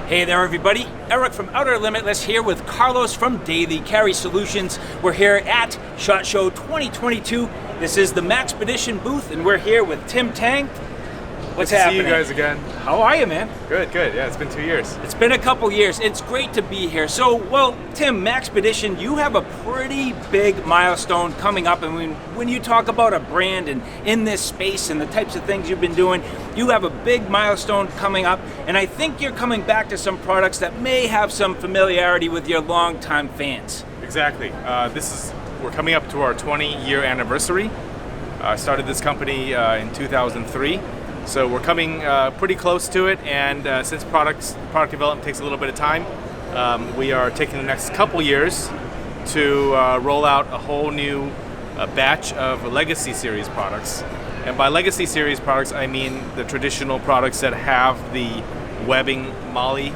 Hey there everybody, Eric from Outer Limitless here with Carlos from Daily Carry Solutions. We're here at SHOT Show 2022. This is the Maxpedition booth and we're here with Tim Tang. What's happening? See you guys again. How are you, man? Good. Yeah, it's been 2 years. It's been a couple years. It's great to be here. So, well, Tim, Maxpedition, you have a pretty big milestone coming up. And when you talk about a brand and in this space and the types of things you've been doing, you have a big milestone coming up. And I think you're coming back to some products that may have some familiarity with your longtime fans. Exactly. We're coming up to our 20-year anniversary. I started this company in 2003. So we're coming pretty close to it, and since product development takes a little bit of time, we are taking the next couple years to roll out a whole new batch of Legacy Series products. And by Legacy Series products, I mean the traditional products that have the webbing MOLLE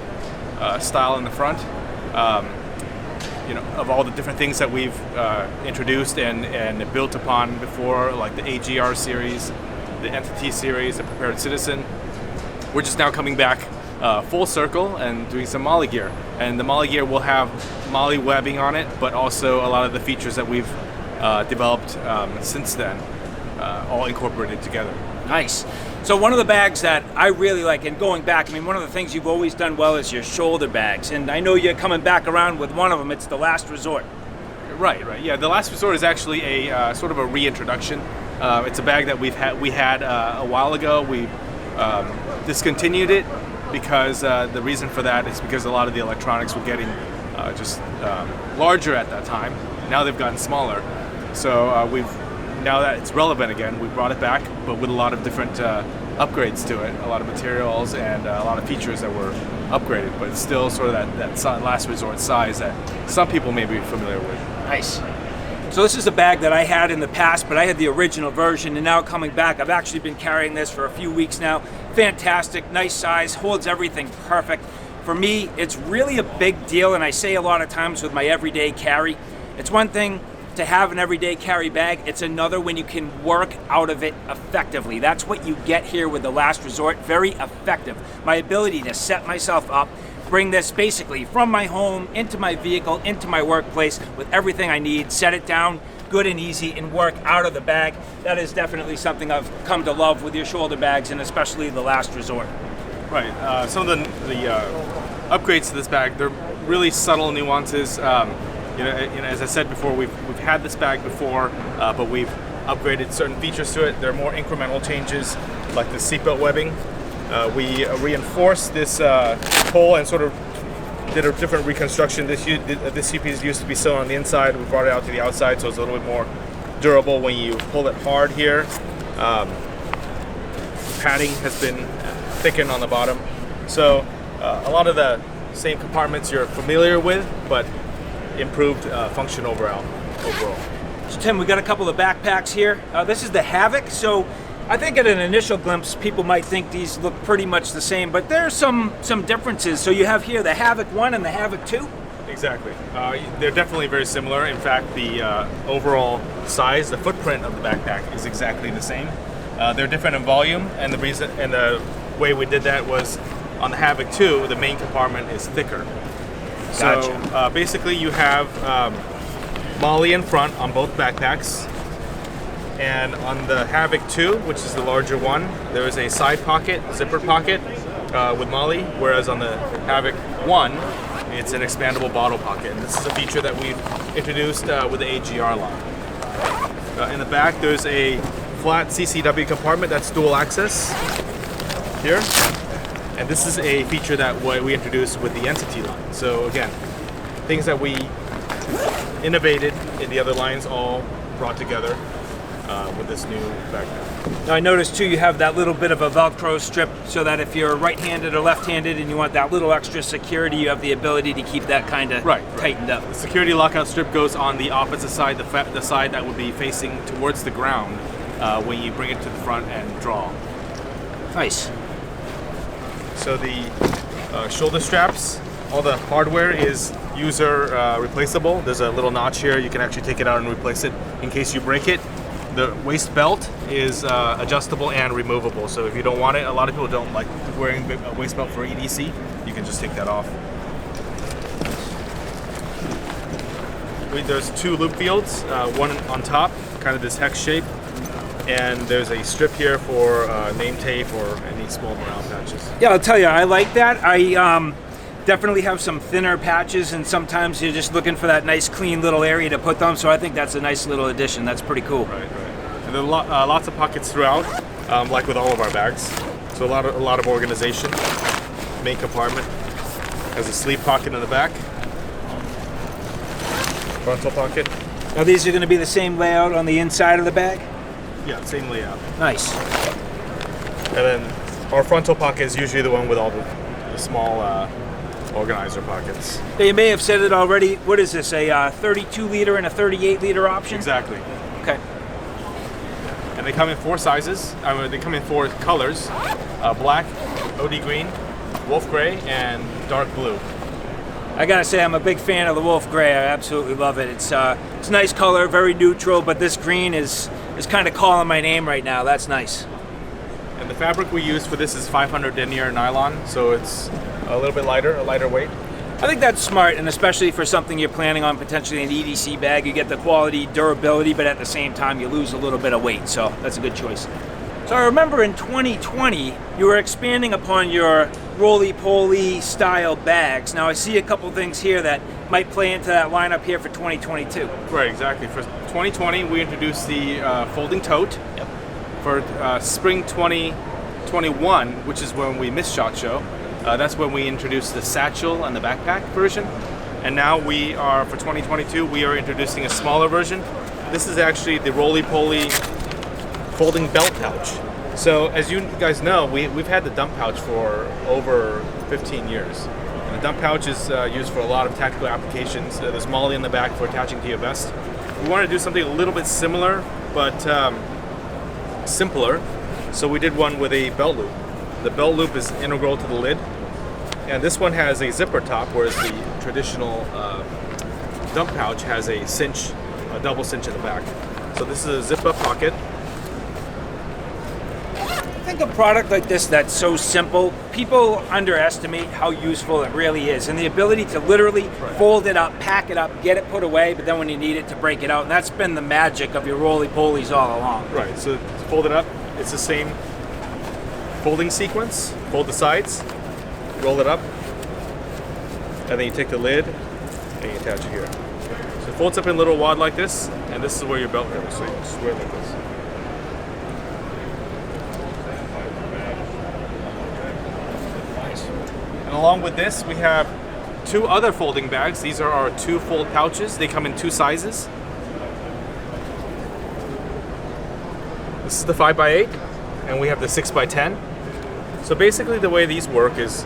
style in the front. Of all the different things that we've introduced and built upon before, like the AGR series, the Entity series, the Prepared Citizen. We're just now coming back full circle and doing some MOLLE gear. And the MOLLE gear will have MOLLE webbing on it, but also a lot of the features that we've developed since then, all incorporated together. Nice. So one of the bags that I really like, and going back, I mean, one of the things you've always done well is your shoulder bags. And I know you're coming back around with one of them. It's the Last Resort. Right. Yeah, the Last Resort is actually a sort of a reintroduction. It's a bag that we had a while ago. We discontinued it because the reason for that is because a lot of the electronics were getting just larger at that time. Now they've gotten smaller. So now that it's relevant again, we brought it back, but with a lot of different upgrades to it, a lot of materials and a lot of features that were upgraded, but it's still sort of that Last Resort size that some people may be familiar with. Nice. So this is a bag that I had in the past, but I had the original version, and now coming back, I've actually been carrying this for a few weeks now. Fantastic, nice size, holds everything perfect. For me, it's really a big deal, and I say a lot of times with my everyday carry, it's one thing to have an everyday carry bag, it's another when you can work out of it effectively. That's what you get here with the Last Resort, very effective. My ability to set myself up, bring this basically from my home into my vehicle, into my workplace with everything I need, set it down good and easy and work out of the bag. That is definitely something I've come to love with your shoulder bags and especially the Last Resort. Right, some of the upgrades to this bag, they're really subtle nuances. As I said before, we've had this bag before, but we've upgraded certain features to it. There are more incremental changes like the seatbelt webbing. We reinforced this hole and sort of did a different reconstruction. This piece used to be sewn on the inside. We brought it out to the outside, so it's a little bit more durable when you pull it hard here. Padding has been thickened on the bottom. So a lot of the same compartments you're familiar with, but improved function overall. So Tim, we got a couple of backpacks here. This is the Havoc. So I think at an initial glimpse, people might think these look pretty much the same, but there's some differences. So you have here the Havyk 1 and the Havyk 2. Exactly. They're definitely very similar. In fact, the overall size, the footprint of the backpack is exactly the same. They're different in volume, and the way we did that was on the Havyk 2, the main compartment is thicker. Gotcha. So basically, you have MOLLE in front on both backpacks. And on the Havyk 2, which is the larger one, there is a side pocket, zipper pocket with MOLLE, whereas on the Havyk 1, it's an expandable bottle pocket. And this is a feature that we've introduced with the AGR line. In the back, there's a flat CCW compartment that's dual access here. And this is a feature that we introduced with the Entity line. So again, things that we innovated in the other lines all brought together with this new backpack. Now I noticed too you have that little bit of a Velcro strip so that if you're right-handed or left-handed and you want that little extra security, you have the ability to keep that kind of tightened up. The security lockout strip goes on the opposite side, the side that would be facing towards the ground when you bring it to the front and draw. Nice. So the shoulder straps, all the hardware is user replaceable. There's a little notch here. You can actually take it out and replace it in case you break it. The waist belt is adjustable and removable. So if you don't want it, a lot of people don't like wearing a waist belt for EDC. You can just take that off. There's 2 loop fields, one on top, kind of this hex shape, and there's a strip here for name tape or any small morale patches. Yeah, I'll tell you, I like that. I definitely have some thinner patches, and sometimes you're just looking for that nice clean little area to put them, so I think that's a nice little addition. That's pretty cool. Right. And then lots of pockets throughout, like with all of our bags. So a lot of organization. Main compartment has a sleeve pocket in the back. Frontal pocket. Now these are going to be the same layout on the inside of the bag? Yeah, same layout. Nice. And then our frontal pocket is usually the one with all the small organizer pockets. You may have said it already. What is this, a 32 liter and a 38 liter option? Exactly. Okay. And they come in 4 sizes. They come in 4 colors: black, OD green, wolf gray, and dark blue. I gotta say, I'm a big fan of the wolf gray. I absolutely love it. It's a nice color, very neutral, but this green is kind of calling my name right now. That's nice. And the fabric we use for this is 500 denier nylon, so it's a little bit lighter, a lighter weight. I think that's smart, and especially for something you're planning on potentially an EDC bag, you get the quality, durability, but at the same time you lose a little bit of weight, so that's a good choice. So I remember in 2020, you were expanding upon your Roly-Poly style bags. Now I see a couple things here that might play into that lineup here for 2022. Right, exactly. For 2020, we introduced the folding tote. Yep. For spring 2021, which is when we missed SHOT Show, that's when we introduced the satchel and the backpack version. And now for 2022, we are introducing a smaller version. This is actually the Roly-Poly folding belt pouch. So as you guys know, we've had the dump pouch for over 15 years. And the dump pouch is used for a lot of tactical applications. There's MOLLE in the back for attaching to your vest. We want to do something a little bit similar, but simpler. So we did one with a belt loop. The belt loop is integral to the lid. And this one has a zipper top, whereas the traditional dump pouch has a cinch, a double cinch in the back. So this is a zip-up pocket. I think a product like this that's so simple, people underestimate how useful it really is, and the ability to literally fold it up, pack it up, get it put away, but then when you need it to break it out, and that's been the magic of your Roly-Polys all along. Right, so to fold it up, it's the same folding sequence. Fold the sides, roll it up, and then you take the lid and you attach it here. So it folds up in a little wad like this, and this is where your belt goes, so you just wear it like this. And along with this, we have 2 other folding bags. These are our 2 fold pouches. They come in 2 sizes. This is the 5x8, and we have the 6x10. So basically the way these work is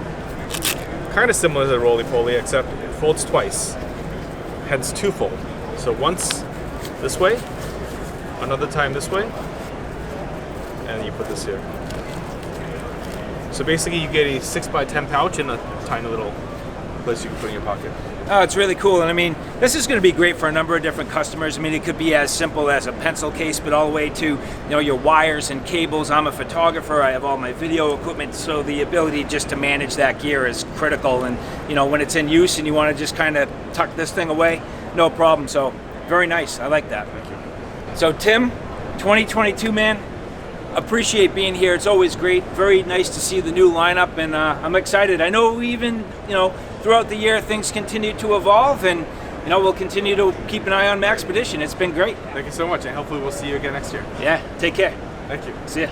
kind of similar to the Roly-Poly, except it folds twice, hence 2-fold. So once this way, another time this way, and you put this here. So basically you get a 6x10 pouch in a tiny little place you can put in your pocket. Oh, it's really cool, and I mean, this is going to be great for a number of different customers. I mean, it could be as simple as a pencil case, but all the way to, your wires and cables. I'm a photographer, I have all my video equipment, so the ability just to manage that gear is critical, and when it's in use and you want to just kind of tuck this thing away, no problem. So very nice, I like that. Thank you. So Tim, 2022, man, appreciate being here. It's always great. Very nice to see the new lineup, and I'm excited. I know even throughout the year things continue to evolve, and we'll continue to keep an eye on Maxpedition. It's been great. Thank you so much, and hopefully we'll see you again next year. Yeah, take care. Thank you. See ya.